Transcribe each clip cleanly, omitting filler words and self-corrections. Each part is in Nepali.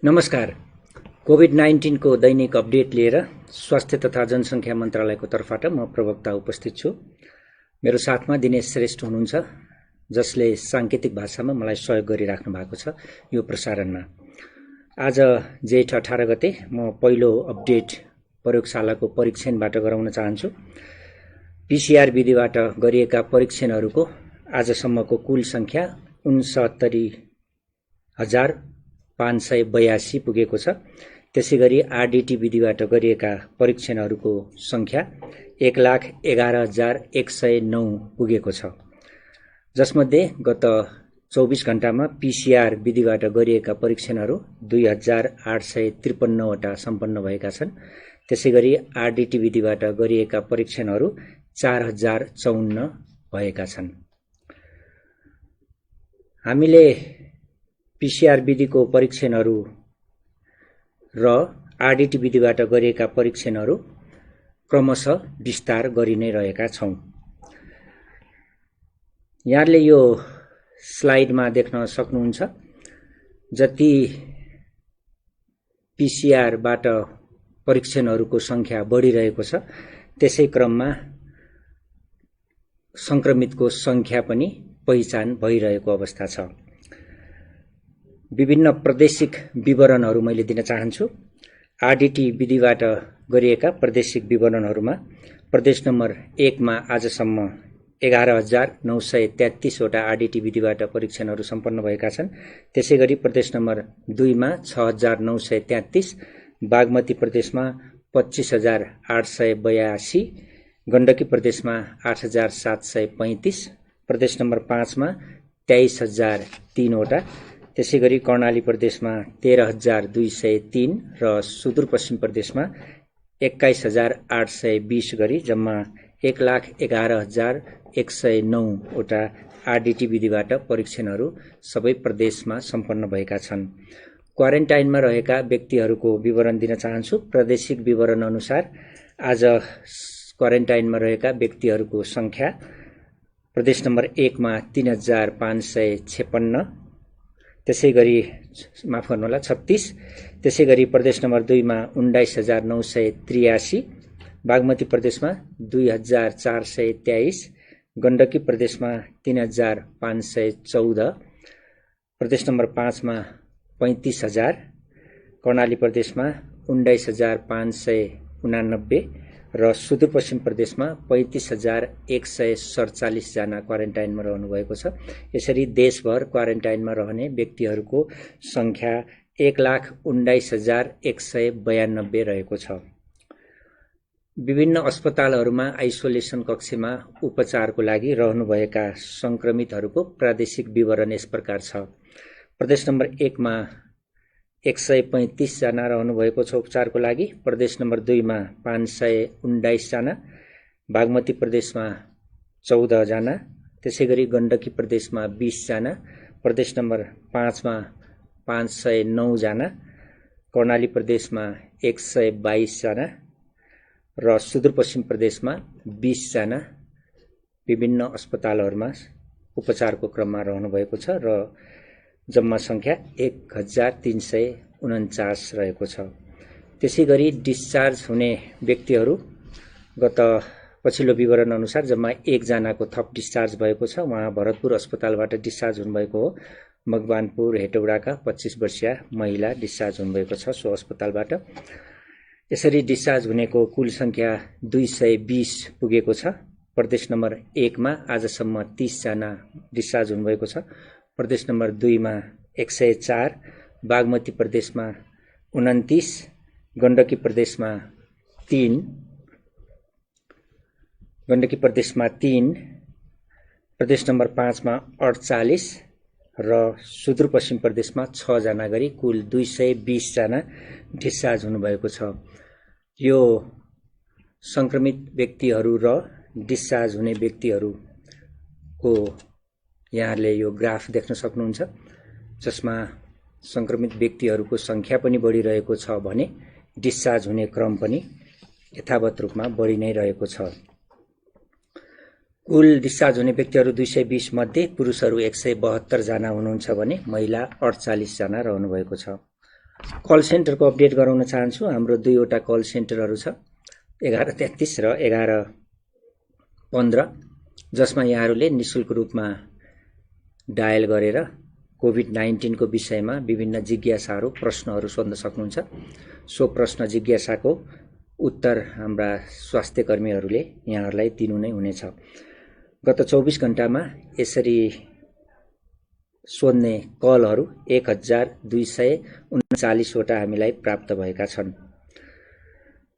नमस्कार। कोभिड-19 को दैनिक अपडेट लिएर स्वास्थ्य तथा जनसङ्ख्या मन्त्रालयको तर्फबाट म प्रवक्ता उपस्थित छु। मेरो साथमा दिनेश श्रेष्ठ हुनुहुन्छ, जसले सांकेतिक भाषामा मलाई सहयोग गरिराख्नु भएको छ यो प्रसारणमा। आज जेठ 18 गते म पहिलो अपडेट प्रयोगशालाको परीक्षणबाट गराउन चाहन्छु। पीसीआर विधिबाट गरिएका परीक्षणहरूको आजसम्मको कुल संख्या 69,582 पुगेको छ। त्यसैगरी आरडीटी विधिबाट गरिएका परीक्षणहरूको संख्या 1,11,109 पुगेको छ, जसमध्ये गत 24 घण्टामा पीसीआर विधिबाट गरिएका परीक्षणहरू 2,853 वटा सम्पन्न भएका छन्। त्यसैगरी आरडीटी विधिबाट गरिएका परीक्षणहरू 4,054 भएका छन्। हामीले पीसीआर विधिको परीक्षणहरू र आरडीटी विधिबाट गरिएका परीक्षणहरू क्रमशः विस्तार गरि नै रहेका छौं। यहाँले यो स्लाइडमा देख्न सक्नुहुन्छ, जति पीसीआरबाट परीक्षणहरूको संख्या बढिरहेको छ, त्यसै क्रममा संक्रमितको संख्या पनि पहिचान भइरहेको अवस्था छ। विभिन्न प्रादेशिक विवरणहरू मैले दिन चाहन्छु। आरडीटी विधिबाट गरिएका प्रादेशिक विवरणहरूमा प्रदेश नम्बर 1 मा आजसम्म 11,933 वटा आरडीटी विधिबाट परीक्षणहरू सम्पन्न भएका छन्। त्यसैगरी प्रदेश नम्बर 2 मा 6,933, बागमती प्रदेशमा 25,882, गण्डकी प्रदेशमा 8,735, प्रदेश नम्बर 5 मा 23,003 वटा, त्यसैगरी कर्णाली प्रदेशमा 13,203 र सुदूरपश्चिम प्रदेशमा 21,820 गरी जम्मा 1,11,109 वटा आरडीटी विधिबाट परीक्षणहरू सबै प्रदेशमा सम्पन्न भएका छन्। क्वारेन्टाइनमा रहेका व्यक्तिहरूको विवरण दिन चाहन्छु। प्रादेशिक विवरण अनुसार आज क्वारेन्टाइनमा रहेका व्यक्तिहरूको संख्या प्रदेश नम्बर 1 मा 3,556, त्यसैगरी माफ गर्नुहोला 36, त्यसैगरी प्रदेश नम्बर 2 मा 19,983, बागमती प्रदेशमा 2,423, गण्डकी प्रदेशमा 3,514, प्रदेश नम्बर 5 मा 35,000, कर्णाली प्रदेशमा 19,589 र सुदूरपश्चिम प्रदेशमा 35,147 जना क्वारेन्टाइनमा रहनु भएको छ। यसरी देशभर क्वारेन्टाइनमा रहने व्यक्तिहरूको संख्या 1,19,192 रहेको छ। विभिन्न अस्पतालहरूमा आइसोलेसन कक्षमा उपचारको लागि रहनुभएका संक्रमितहरूको प्रादेशिक विवरण यस प्रकार छ। प्रदेश नम्बर 1 मा 135 जना रहनुभएको छ उपचारको लागि, प्रदेश नम्बर 2 मा 519 जना, बागमती प्रदेशमा 14 जना, त्यसैगरी गण्डकी प्रदेशमा 20 जना, प्रदेश नम्बर 5 मा 509 जना, कर्णाली प्रदेशमा 122 जना र सुदूरपश्चिम प्रदेशमा 20 जना विभिन्न अस्पतालहरूमा उपचारको क्रममा रहनुभएको छ र जम्मा संख्या 1,349 रहेको छ। त्यसैगरी डिस्चार्ज हुने व्यक्तिहरू गत पछिल्लो विवरण अनुसार जम्मा 1 जनाको थप डिस्चार्ज भएको छ। उहाँ भरतपुर अस्पतालबाट डिस्चार्ज हुनुभएको हो। मकवानपुर हेटौडाका 25 वर्षीय महिला डिस्चार्ज हुनुभएको छ सो अस्पतालबाट। यसरी डिस्चार्ज हुनेको कुल संख्या 220 पुगेको छ। प्रदेश नम्बर 1 मा आजसम्म 30 जना डिस्चार्ज हुनुभएको छ। प्रदेश नम्बर 2 मा 104, बागमती प्रदेशमा 29, गण्डकी प्रदेशमा 3, प्रदेश नम्बर 5 मा 48 र सुदूरपश्चिम प्रदेशमा 6 जना गरी कुल 220 जना डिस्चार्ज हुनुभएको छ। यो संक्रमित व्यक्तिहरू र डिस्चार्ज हुने व्यक्तिहरूको यहाँले यो ग्राफ देख्न सक्नुहुन्छ, जसमा संक्रमित व्यक्तिहरूको संख्या पनि बढिरहेको छ भने डिस्चार्ज हुने क्रम पनि यथावत रूपमा बढि नै रहेको छ। कुल डिस्चार्ज हुने व्यक्तिहरू 220 मध्ये पुरुषहरू 172 जना हुनुहुन्छ भने महिला 48 जना रहनु भएको छ। कल सेन्टरको अपडेट गराउन चाहन्छु। हाम्रो दुईवटा कल सेन्टरहरू छ, 1133 र 1115, जसमा यहाँहरूले निशुल्क रूपमा डायल गरेर कोभिड-19 को विषयमा विभिन्न जिज्ञासाहरू, प्रश्नहरू सोध्न सक्नुहुन्छ। सो प्रश्न जिज्ञासाको उत्तर हाम्रा स्वास्थ्य कर्मीहरूले यहाँहरूलाई दिनु नै हुनेछ। गत 24 घण्टामा यसरी सोध्ने कलहरू 1239 वटा हामीलाई प्राप्त भएका छन्।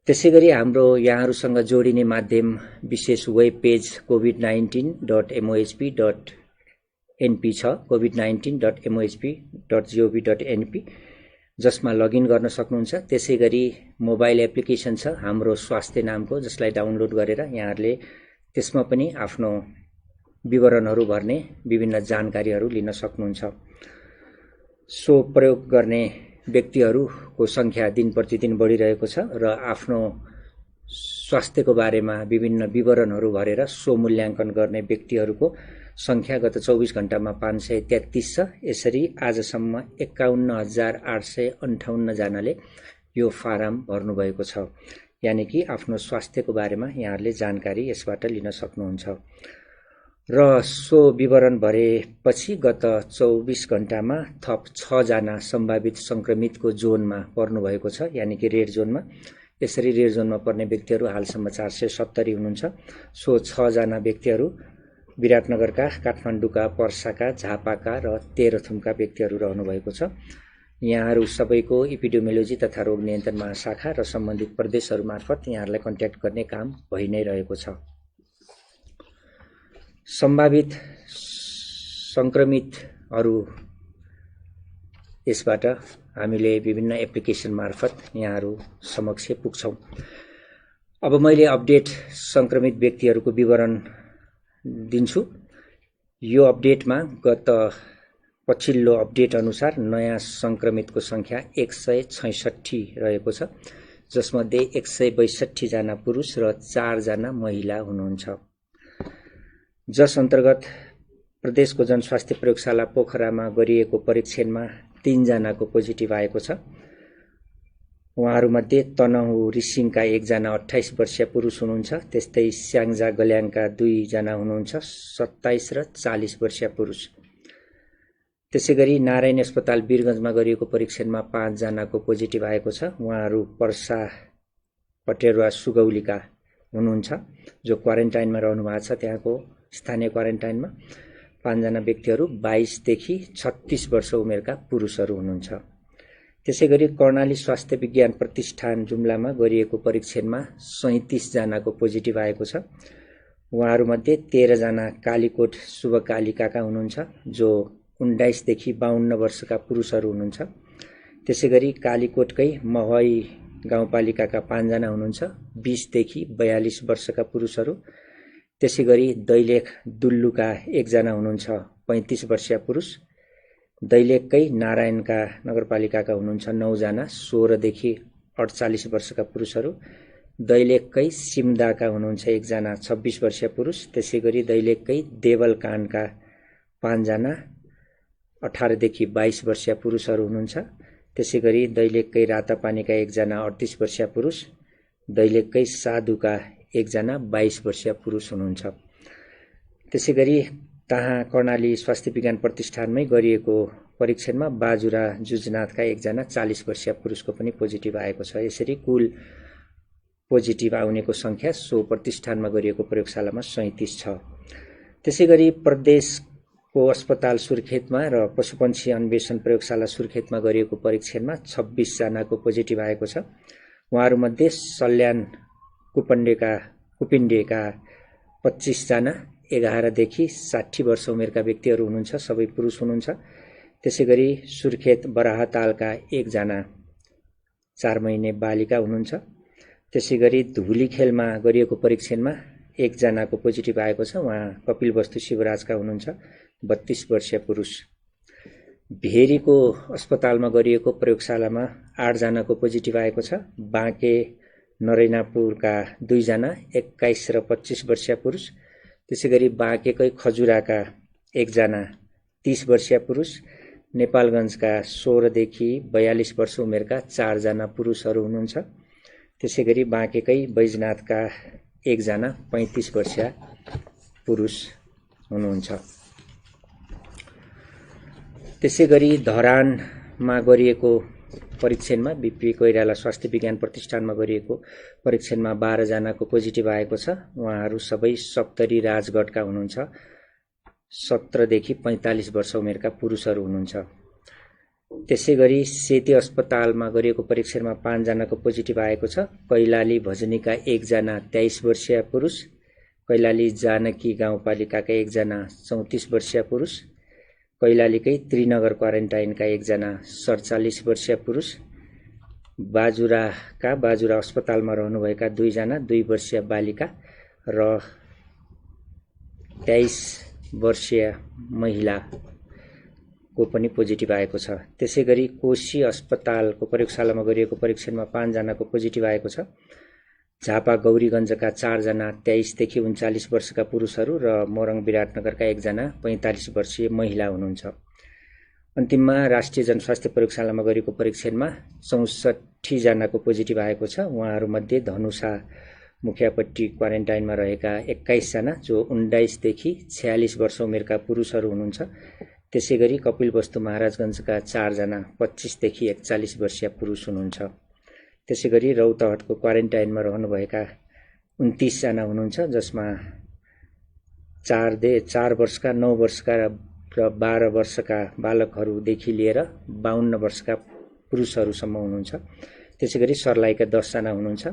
त्यसैगरी हाम्रो यहाँहरूसँग जोडिने माध्यम विशेष वेब पेज covid19.mohp.np छ, covid19.mohp.gov.np, जसमा लगइन गर्न सक्नुहुन्छ। त्यसैगरी मोबाइल एप्लिकेसन छ हाम्रो स्वास्थ्य नामको, जसलाई डाउनलोड गरेर यहाँहरूले त्यसमा पनि आफ्नो विवरणहरू भर्ने विभिन्न जानकारीहरू लिन सक्नुहुन्छ। सो प्रयोग गर्ने व्यक्तिहरूको संख्या दिन प्रतिदिन बढिरहेको छ र आफ्नो स्वास्थ्यको बारेमा विभिन्न विवरणहरू भरेर सो मूल्याङ्कन गर्ने व्यक्तिहरूको संख्या गत 24 घण्टामा 533 छ। यसरी आजसम्म 51,858 जनाले यो फारम भर्नुभएको छ। यानि कि आफ्नो स्वास्थ्यको बारेमा यहाँहरूले जानकारी यसबाट लिन सक्नुहुन्छ। र सो विवरण भरेपछि गत 24 घण्टामा थप 6 जना सम्भावित संक्रमितको जोनमा पर्नुभएको छ, यानि कि रेड जोनमा। यसरी रेड जोनमा पर्ने व्यक्तिहरू हालसम्म 470 हुनुहुन्छ। सो 6 जना व्यक्तिहरू विराटनगरका, काठमाडौँका, पर्साका, झापाका र तेह्रथुमका व्यक्तिहरू रहनुभएको छ। यहाँहरू सबैको एपिडेमियोलोजी तथा रोग नियन्त्रण महाशाखा र सम्बन्धित प्रदेशहरू मार्फत यहाँहरूलाई कन्ट्याक्ट गर्ने काम भइ नै रहेको छ। सम्भावित संक्रमितहरू यसबाट हामीले विभिन्न एप्लिकेसन मार्फत यहाँहरू समक्ष पुग्छौं। अब मैले अपडेट संक्रमित व्यक्तिहरूको विवरण दिन्छु। यो अपडेटमा गत पछिल्लो अपडेट अनुसार नयाँ संक्रमितको संख्या 166 रहेको छ, जसमध्ये 162 जना पुरुष र 4 जना महिला हुनुहुन्छ। जस अन्तर्गत प्रदेशको जनस्वास्थ्य प्रयोगशाला पोखरामा गरिएको परीक्षणमा 3 जनाको पोजिटिभ आएको छ। उहाँहरूमध्ये तनहु रिसिङका 1 जना 28 वर्षीय पुरुष हुनुहुन्छ। त्यस्तै स्याङ्जा गल्याङका 2 जना हुनुहुन्छ, 27 र 40 वर्षीय पुरुष। त्यसैगरी नारायण अस्पताल वीरगञ्जमा गरिएको परीक्षणमा 5 जनाको पोजिटिभ आएको छ। उहाँहरू पर्सा पटेरुवा सुगौलीका हुनुहुन्छ, जो क्वारेन्टाइनमा रहनु भएको छ। त्यहाँको स्थानीय क्वारेन्टाइनमा 5 जना व्यक्तिहरू 22 देखि 36 वर्ष उमेरका पुरुषहरू हुनुहुन्छ। त्यसैगरी कर्णाली स्वास्थ्य विज्ञान प्रतिष्ठान जुम्लामा गरिएको परीक्षणमा 37 जनाको पोजिटिभ आएको छ। उहाँहरूमध्ये 13 जना कालीकोट शुभकालिकाका हुनुहुन्छ, जो 19 देखि 52 वर्षका पुरुषहरू हुनुहुन्छ। त्यसैगरी कालीकोटकै महई गाउँपालिकाका 5 जना हुनुहुन्छ, 20 देखि 42 वर्षका पुरुषहरू। त्यसैगरी दैलेख दुल्लुका 1 जना हुनुहुन्छ, 35 वर्षीय पुरुष। दैलेखकै नारायणका नगरपालिकाका हुनुहुन्छ 9 जना, 16 देखि 48 वर्षका पुरुषहरू। दैलेखकै सिमदाका हुनुहुन्छ 1 जना, 26 वर्षीय पुरुष। त्यसैगरी दैलेखकै देवलकाण्डका 5 जना, 18 देखि 22 वर्षीय पुरुषहरू हुनुहुन्छ। त्यसैगरी दैलेखकै रातापानीका 1 जना, 38 वर्षीय पुरुष। दैलेखकै साधुका 1 जना, 22 वर्षीय पुरुष हुनुहुन्छ। त्यसैगरी तहाँ कर्णाली स्वास्थ्य विज्ञान प्रतिष्ठानमै गरिएको परीक्षणमा बाजुरा जुजनाथका 1 जना, 40 वर्षीय पुरुषको पनि पोजिटिभ आएको छ। यसरी कुल पोजिटिभ आउनेको संख्या सो प्रतिष्ठानमा गरिएको प्रयोगशालामा 37 छ। त्यसैगरी प्रदेशको अस्पताल सुर्खेतमा र पशुपन्छी अन्वेषण प्रयोगशाला सुर्खेतमा गरिएको परीक्षणमा 26 जनाको पोजिटिभ आएको छ। उहाँहरूमध्ये सल्यान कुपिण्डेका 25 जना, 11 देखि 60 वर्ष उमेरका व्यक्तिहरू हुनुहुन्छ, सबै पुरुष हुनुहुन्छ। त्यसैगरी सुर्खेत बराहतालका 1 जना, 4 महिने बालिका हुनुहुन्छ। त्यसैगरी धुलीखेलमा गरिएको परीक्षणमा 1 जनाको पोजिटिभ आएको छ। उहाँ कपिलवस्तु शिवराजका हुनुहुन्छ, 32 वर्षीय पुरुष। भेरीको अस्पतालमा गरिएको प्रयोगशालामा 8 जनाको पोजिटिभ आएको छ। बाँके नरैनापुरका 2 जना, 21 र 25 वर्षीय पुरुष। त्यसैगरी बाँकेकै खजुराका 1 जना, 30 वर्षीय पुरुष। नेपालगञ्जका 16 देखि 42 वर्ष उमेरका 4 जना पुरुषहरू हुनुहुन्छ। त्यसैगरी बाँकेकै बैजनाथका 1 जना 35 वर्षीय पुरुष हुनुहुन्छ। त्यसैगरी धरानमा गरिएको परीक्षणमा बीपी कोइराला स्वास्थ्य विज्ञान प्रतिष्ठानमा गरिएको परीक्षणमा 12 जनाको पोजिटिभ आएको छ। उहाँहरू सबै सप्तरी राजगढका हुनुहुन्छ। 17 देखि 45 वर्ष उमेरका पुरुषहरू हुनुहुन्छ। त्यसैगरी सेती अस्पतालमा गरिएको परीक्षणमा 5 जनाको पोजिटिभ आएको छ। कैलाली भजनीका 1 जना 23 वर्षीय पुरुष, कैलाली जानकी गाउँपालिकाका 1 जना 34 वर्षीय पुरुष, कैलालीकै त्रिनगर क्वारेन्टाइनका 1 जना 47 वर्षीय पुरुष, बाजुराका बाजुरा अस्पतालमा रहनुभएका 2 जना 2 वर्षीय बालिका र 23 वर्षीय महिलाको पनि पोजिटिभ आएको छ। त्यसैगरी कोशी अस्पतालको प्रयोगशालामा गरिएको परीक्षणमा 5 जनाको पोजिटिभ आएको छ। झापा गौरीगञ्जका 4 जना 23 देखि 39 वर्षका पुरुषहरू र मोरङ विराटनगरका 1 जना 45 वर्षीय महिला हुनुहुन्छ। अन्तिममा राष्ट्रिय जनस्वास्थ्य प्रयोगशालामा गरेको परीक्षणमा 64 जनाको पोजिटिभ आएको छ। उहाँहरूमध्ये धनुषा मुखियापट्टी क्वारेन्टाइनमा रहेका 21 जना जो 19 देखि 46 वर्ष उमेरका पुरुषहरू हुनुहुन्छ। त्यसैगरी कपिलवस्तु महाराजगञ्जका 4 जना 25 देखि 41 वर्षीय पुरुष हुनुहुन्छ। त्यसैगरी रौतहटको क्वारेन्टाइनमा रहनुभएका 29 जना हुनुहुन्छ, जसमा 4 वर्षका, 9 वर्षका र 12 वर्षका बालकहरूदेखि लिएर 52 वर्षका पुरुषहरूसम्म हुनुहुन्छ। त्यसैगरी सर्लाहीका 10 जना हुनुहुन्छ।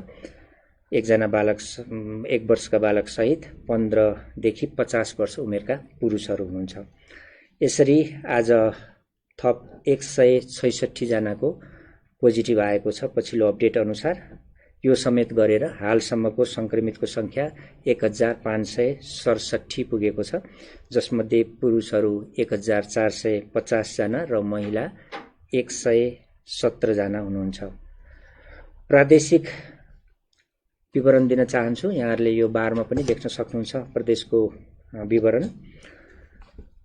1 वर्षका बालक सहित 15 देखि 50 वर्ष उमेरका पुरुषहरू हुनुहुन्छ। यसरी आज थप 166 जनाको पोजिटिभ आएको छ। पछिल्लो अपडेट अनुसार यो समेत गरेर हालसम्मको संक्रमितको संख्या 1567 पुगेको छ, जसमध्ये पुरुषहरू 1450 जना र महिला 117 जना हुनुहुन्छ। प्रादेशिक विवरण दिन चाहन्छु। यहाँहरूले यो बारमा पनि देख्न सक्नुहुन्छ प्रदेशको विवरण।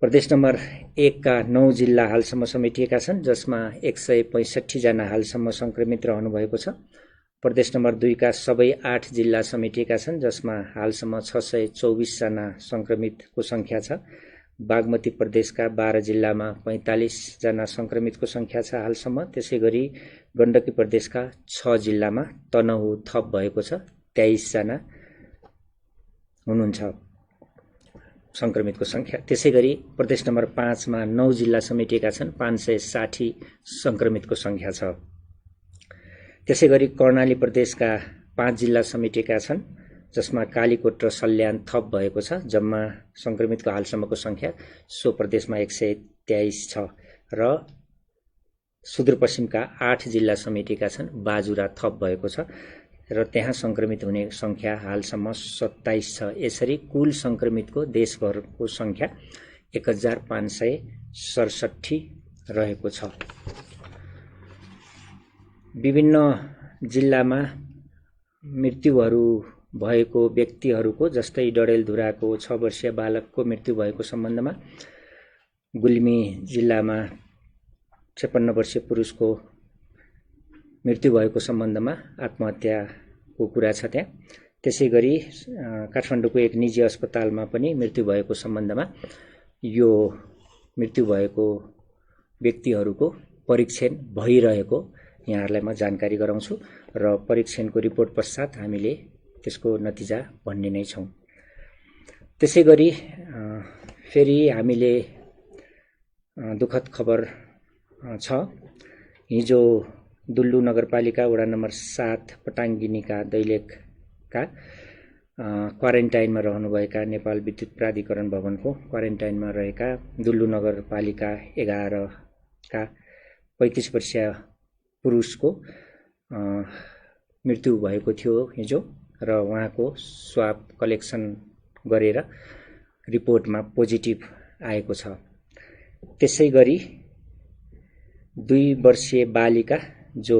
प्रदेश नम्बर 1 का 9 जिल्ला हालसम्म समेटिएका छन्, जसमा 165 जना हालसम्म संक्रमित रहनु भएको छ। प्रदेश नम्बर 2 का सबै 8 जिल्ला समेटिएका छन्, जसमा हालसम्म 624 जना संक्रमितको संख्या छ। बागमती प्रदेशका 12 जिल्लामा 45 जना संक्रमितको संख्या छ हालसम्म। त्यसैगरी गण्डकी प्रदेशका 6 जिल्लामा तनहु थप भएको छ, 23 जना हुनुहुन्छ संक्रमितको संख्या। त्यसैगरी प्रदेश नम्बर 5 मा 9 जिल्ला समेटिएका छन्, 560 संक्रमितको संख्या छ। त्यसैगरी कर्णाली प्रदेशका 5 जिल्ला समेटिएका छन्, जसमा कालीकोट र सल्यान थप भएको छ। जम्मा संक्रमितको हालसम्मको संख्या सो प्रदेशमा 123 छ र सुदूरपश्चिमका 8 जिल्ला समेटिएका छन्, बाजुरा थप भएको छ र त्यहाँ संक्रमित हुने संख्या हालसम्म 27 छ। यसरी कुल संक्रमितको देशभरको संख्या 1567 रहेको छ। विभिन्न जिल्लामा मृत्युहरू भएको व्यक्तिहरूको, जस्तै डडेलधुराको 6 वर्षीय बालकको मृत्यु भएको सम्बन्धमा, गुल्मी जिल्लामा 56 वर्षीय पुरुषको मृत्यु भएको सम्बन्धमा आत्महत्याको कुरा छ त्यहाँ। त्यसैगरी काठमाडौँको एक निजी अस्पतालमा पनि मृत्यु भएको सम्बन्धमा यो मृत्यु भएको व्यक्तिहरूको परीक्षण भइरहेको यहाँहरूलाई म जानकारी गराउँछु र परीक्षणको रिपोर्ट पश्चात हामीले त्यसको नतिजा भन्ने नै छौँ। त्यसैगरी फेरि हामीले दुःखद खबर छ। हिजो दुल्लु नगरपालिका वडा नम्बर 7 पटाङ्गिनीका दैलेखका क्वारेन्टाइनमा रहनुभएका नेपाल विद्युत प्राधिकरण भवनको क्वारेन्टाइनमा रहेका दुल्लु नगरपालिका 11 का 35 वर्षीय पुरुषको मृत्यु भएको थियो हिजो र उहाँको स्वाब कलेक्सन गरेर रिपोर्टमा पोजिटिभ आएको छ। त्यसैगरी 2 वर्षीय बालिका जो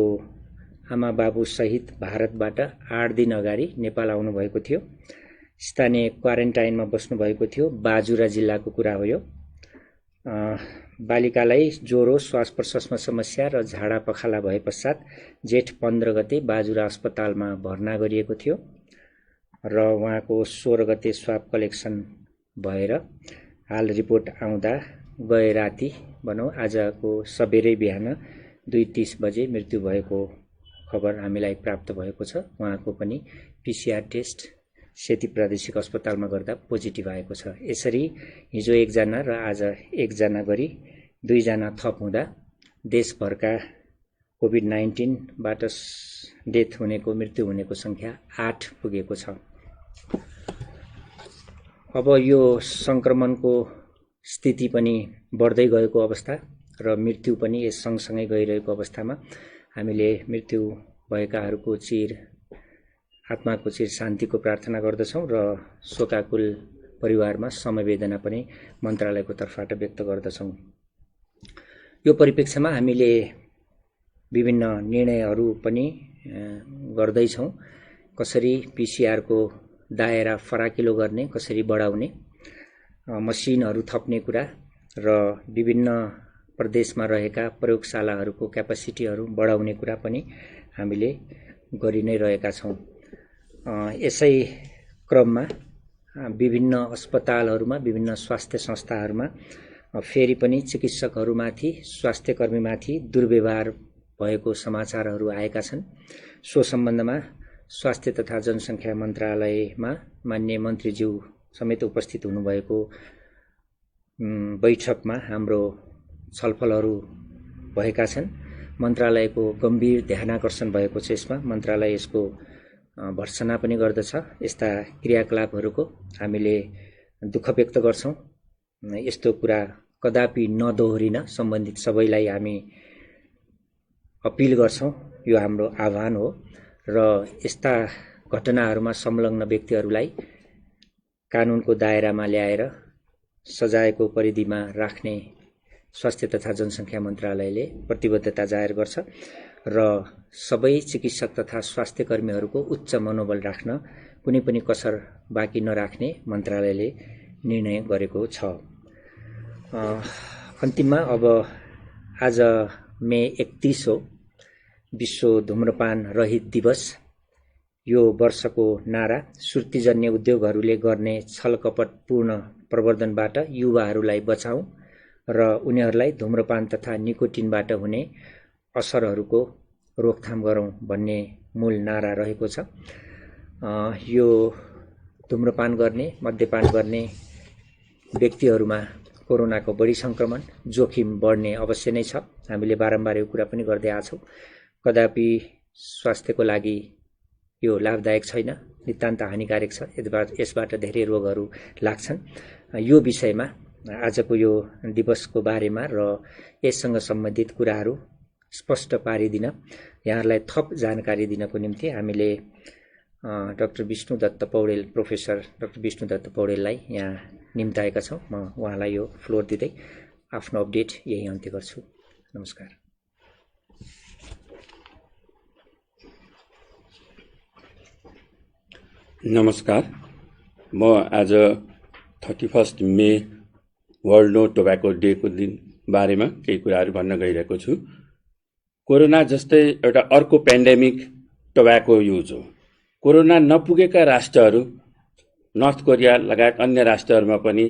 आमा बाबु सहित भारतबाट 8 दिन अगाडि नेपाल आउनु भएको थियो, स्थानीय क्वारेन्टाइनमा बस्नु भएको थियो, बाजुरा जिल्लाको कुरा हो यो। बालिकालाई ज्वरो, श्वास प्रश्वासमा समस्या र झाडा पखाला भए पश्चात जेठ 15 गते बाजुरा अस्पतालमा भर्ना गरिएको थियो र उहाँको 16 गते स्वाब कलेक्सन भएर हाल रिपोर्ट आउँदा गए राति भनौँ आजको सबेरै बिहान 2:30 बजे मृत्यु भएको खबर हामीलाई प्राप्त भएको छ। उहाँको पनि पीसीआर टेस्ट सेती प्रादेशिक अस्पतालमा गर्दा पोजिटिभ आएको छ। यसरी हिजो 1 जना र आज 1 जना गरी 2 जना थप हुँदा देशभरका कोभिड-19 बाट डेथ हुनेको मृत्यु हुनेको संख्या 8 पुगेको छ। अब यो संक्रमणको स्थिति पनि बढ्दै गएको अवस्था र मृत्यु पनि यस सँगसँगै गइरहेको अवस्थामा हामीले मृत्यु भएकाहरूको आत्माको चिर शान्तिको प्रार्थना गर्दछौं र शोकाकुल परिवारमा समवेदना पनि मन्त्रालयको तर्फबाट व्यक्त गर्दछौं। यो परिप्रेक्ष्यमा हामीले विभिन्न निर्णयहरू पनि गर्दैछौं। कसरी पीसीआर को दायरा फराकिलो गर्ने, कसरी बढाउने, मसिनहरू थप्ने कुरा र विभिन्न प्रदेशमा रहेका प्रयोगशालाहरूको क्यापासिटीहरू बढाउने कुरा पनि हामीले गरि नै रहेका छौं। यसै क्रममा विभिन्न अस्पतालहरूमा, विभिन्न स्वास्थ्य संस्थाहरूमा फेरि पनि चिकित्सकहरूमाथि, स्वास्थ्यकर्मीमाथि दुर्व्यवहार भएको समाचारहरू आएका छन्। सो सम्बन्धमा स्वास्थ्य तथा जनसङ्ख्या मन्त्रालयमा माननीय मन्त्रीज्यू समेत उपस्थित हुनुभएको बैठकमा हाम्रो छलफलहरू भएका छन्। मन्त्रालयको गम्भीर ध्यानाकर्षण भएको छ। यसमा मन्त्रालय यसको भर्त्सना पनि गर्दछ। यस्ता क्रियाकलापहरूको हामीले दुःख व्यक्त गर्छौं। यस्तो कुरा कदापि नदोहोरिन सम्बन्धित सबैलाई हामी अपिल गर्छौं। यो हाम्रो आह्वान हो र यस्ता घटनाहरूमा संलग्न व्यक्तिहरूलाई कानुनको दायरामा ल्याएर सजायको परिधिमा राख्ने स्वास्थ्य तथा जनसङ्ख्या मन्त्रालयले प्रतिबद्धता जाहेर गर्छ र सबै चिकित्सक तथा स्वास्थ्य कर्मीहरूको उच्च मनोबल राख्न कुनै पनि कसर बाँकी नराख्ने मन्त्रालयले निर्णय गरेको छ। अन्तिममा अब आज मे 31 हो, विश्व धूम्रपान रहित दिवस। यो वर्षको नारा सुर्तीजन्य उद्योगहरूले गर्ने छलकपटपूर्ण प्रवर्धनबाट युवाहरूलाई बचाऊ र उनीहरूलाई धूम्रपान तथा निकोटिनबाट हुने असरहरूको रोकथाम गरौं भन्ने मूल नारा रहेको छ। यो धूम्रपान गर्ने, मद्यपान गर्ने व्यक्तिहरूमा कोरोनाको बढी संक्रमण जोखिम बढ्ने अवश्य नै छ। हामीले बारम्बार यो कुरा पनि गर्दै आछौं। कदापि स्वास्थ्यको लागि यो लाभदायक छैन, नितान्त हानिकारक छ। यसबाट धेरै रोगहरू लाग्छन्। यो विषयमा आजको यो दिवसको बारेमा र यससँग सम्बन्धित कुराहरू स्पष्ट पारिदिन, यहाँहरूलाई थप जानकारी दिनको निम्ति हामीले doctor Vishnudatt Paudel, professor doctor Vishnudatt पौडेललाई यहाँ निम्ताएका छौं। म उहाँलाई यो फ्लोर दिँदै आफ्नो अपडेट यही अन्त्य गर्छु। नमस्कार। नमस्कार। म आज 31 मे वर्ल्ड नो टोब्याको डे को दिन बारेमा केही कुराहरू भन्न गइरहेको छु। कोरोना जस्तै एउटा अर्को पेन्डेमिक टोब्याको युज हो। कोरोना नपुगेका राष्ट्रहरू, नर्थ कोरिया लगायत अन्य राष्ट्रहरूमा पनि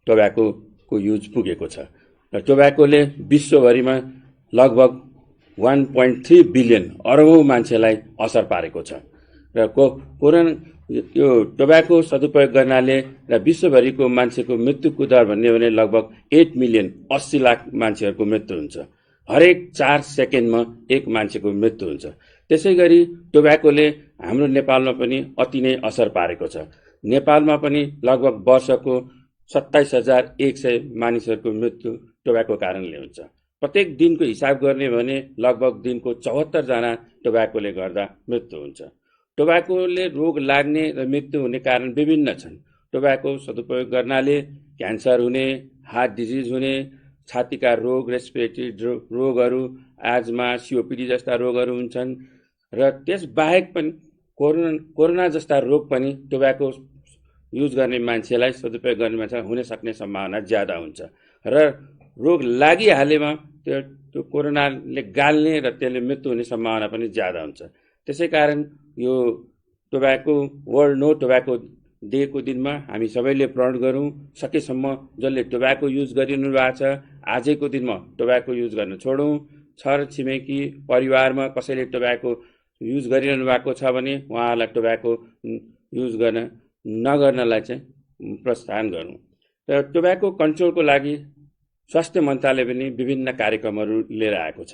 टोब्याको युज पुगेको छ र टोब्याकोले विश्वभरिमा लगभग 1.3 बिलियन अरबौं मान्छेलाई असर पारेको छ र कोरोना यो टोब्याको सदुपयोग गर्नाले र विश्वभरिको मान्छेको मृत्युको दर भन्ने भने लगभग 8 मिलियन 80 लाख मान्छेहरूको मृत्यु हुन्छ। हरेक 4 सेकेन्डमा एक मान्छेको मृत्यु हुन्छ। त्यसैगरी टोब्याकोले हाम्रो नेपालमा पनि अति नै असर पारेको छ। नेपालमा पनि लगभग वर्षको 27,100 मानिसहरूको मृत्यु टोब्याको कारणले हुन्छ। प्रत्येक दिनको हिसाब गर्ने भने लगभग दिनको 74 जना टोब्याकोले गर्दा मृत्यु हुन्छ। टोब्याकोले रोग लाग्ने र मृत्यु हुने कारण विभिन्न छन्। टोब्याको सदुपयोग गर्नाले क्यान्सर हुने, हार्ट डिजिज हुने, छातीका रोग, रेस्पिरेटरी रोगहरू, एजमा, सीओपीडी जस्ता रोगहरू हुन्छन् र त्यस बाहेक पनि कोरोना जस्ता रोग पनि टोब्याको युज गर्ने मान्छेलाई, सदुपयोग गर्ने मान्छेलाई हुन सक्ने सम्भावना ज्यादा हुन्छ र रोग लागिहालेमा त्यो कोरोनाले गाल्ने र त्यसले मृत्यु हुने सम्भावना पनि ज्यादा हुन्छ। त्यसै कारण यो वर्ल्ड नो टोब्याको डेको दिनमा हामी सबैले प्रण गरौँ, सकेसम्म जसले टोब्याको युज गरिरहनु भएको छ आजैको दिनमा टोब्याको युज गर्न छोडौँ। छर छिमेकी परिवारमा कसैले टोब्याको युज गरिरहनु भएको छ भने उहाँहरूलाई टोब्याको युज नगर्नलाई चाहिँ प्रोत्साहन गरौँ। र टोब्याको कन्ट्रोलको लागि स्वास्थ्य मन्त्रालय पनि विभिन्न कार्यक्रमहरू लिएर आएको छ।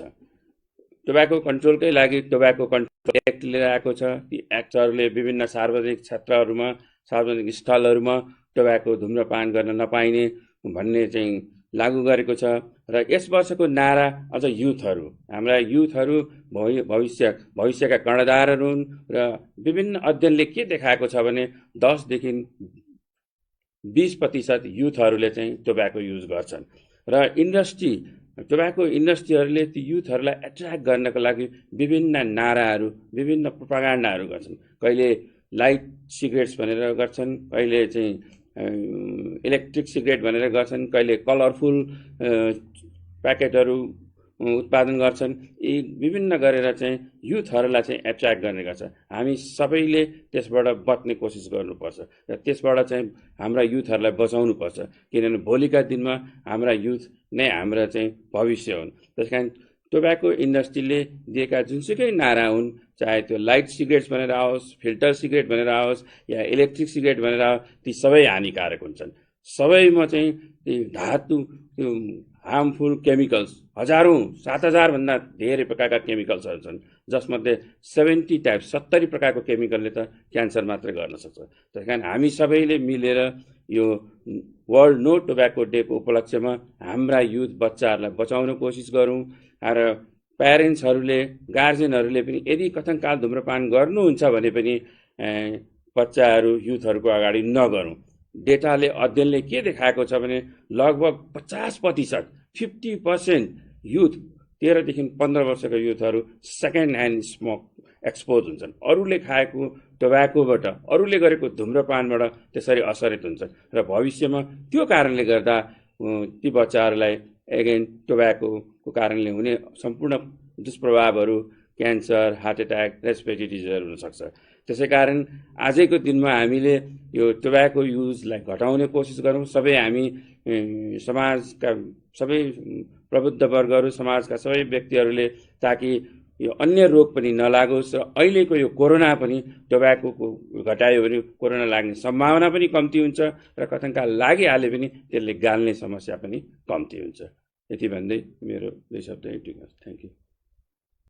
टोब्याको कन्ट्रोलकै लागि टोब्याको कन्ट्रोल एक्ट लिएर आएको छ। ती एक्टहरूले विभिन्न सार्वजनिक क्षेत्रहरूमा, सार्वजनिक स्थलहरूमा टोब्याको धुम्रपान गर्न नपाइने भन्ने चाहिँ लागू गरेको छ। र यस वर्षको नारा अझ युथहरू, हाम्रा युथहरू भविष्यका कर्णधारहरू हुन् र विभिन्न अध्ययनले के देखाएको छ भने 10 देखि 20% युथहरूले चाहिँ टोब्याको युज गर्छन्। र टोब्याको इन्डस्ट्रीहरूले ती युथहरूलाई एट्र्याक्ट गर्नको लागि विभिन्न नाराहरू, विभिन्न प्रोपागान्डाहरू गर्छन्। कहिले लाइट सिगरेट्स भनेर गर्छन्, कहिले चाहिँ इलेक्ट्रिक सिगरेट भनेर गर्छन्, कहिले कलरफुल प्याकेटहरू उत्पादन गर्छन्। यी विभिन्न गरेर चाहिँ युथहरूलाई चाहिँ एट्र्याक्ट गर्ने गर्छ। हामी सबैले त्यसबाट बच्ने कोसिस गर्नुपर्छ र त्यसबाट चाहिँ हाम्रा युथहरूलाई बचाउनुपर्छ, किनभने भोलिका दिनमा हाम्रा युथ नै हाम्रा चाहिँ भविष्य हुन्। त्यसकारण टोब्याको इन्डस्ट्रीले दिएका जुनसुकै नारा हुन्, चाहे त्यो लाइट सिगरेट्स भनेर आओस्, फिल्टर सिगरेट भनेर आओस् या इलेक्ट्रिक सिगरेट भनेर आओस्, ती सबै हानिकारक हुन्छन्। सबैमा चाहिँ ती धातु, त्यो हार्मफुल केमिकल्स, 7,000 भन्दा धेरै प्रकारका केमिकल्सहरू छन्, जसमध्ये 70 प्रकारको केमिकलले त क्यान्सर मात्र गर्न सक्छ। त्यस कारण हामी सबैले मिलेर यो वर्ल्ड नो टोब्याको डेको उपलक्ष्यमा हाम्रा युथ बच्चाहरूलाई बचाउन कोसिस गरौँ। र प्यारेन्ट्सहरूले, गार्जेनहरूले पनि यदि कथनकाल धुम्रपान गर्नुहुन्छ भने पनि बच्चाहरू, युथहरूको अगाडि नगरौँ। डेटाले, अध्ययनले के देखाएको छ भने लगभग 50% युथ 13 देखि 15 वर्षका युथहरू सेकेन्ड ह्यान्ड स्मोक एक्सपोज हुन्छन्। अरूले खाएको टोब्याकोबाट, अरूले गरेको धुम्रपानबाट त्यसरी असरित हुन्छन् र भविष्यमा त्यो कारणले गर्दा ती बच्चाहरूलाई एगेन टोब्याकोको कारणले हुने सम्पूर्ण दुष्प्रभावहरू, क्यान्सर, हार्ट एट्याक, रेस्पिरेटरी डिजिजहरू हुनसक्छ। त्यसै कारण आजैको दिनमा हामीले यो टोब्याको युजलाई घटाउने कोसिस गरौँ। सबै हामी समाजका सबै प्रबुद्ध वर्गहरू, समाजका सबै व्यक्तिहरूले, ताकि यो अन्य रोग पनि नलागोस् र अहिलेको यो कोरोना पनि टोब्याकोको घटायो भने कोरोना लाग्ने सम्भावना पनि कम्ती हुन्छ र कथनकाल लागिहाले पनि त्यसले गाल्ने समस्या पनि कम्ती हुन्छ। यति भन्दै मेरो 2 शब्द यति गर्छु। Thank you.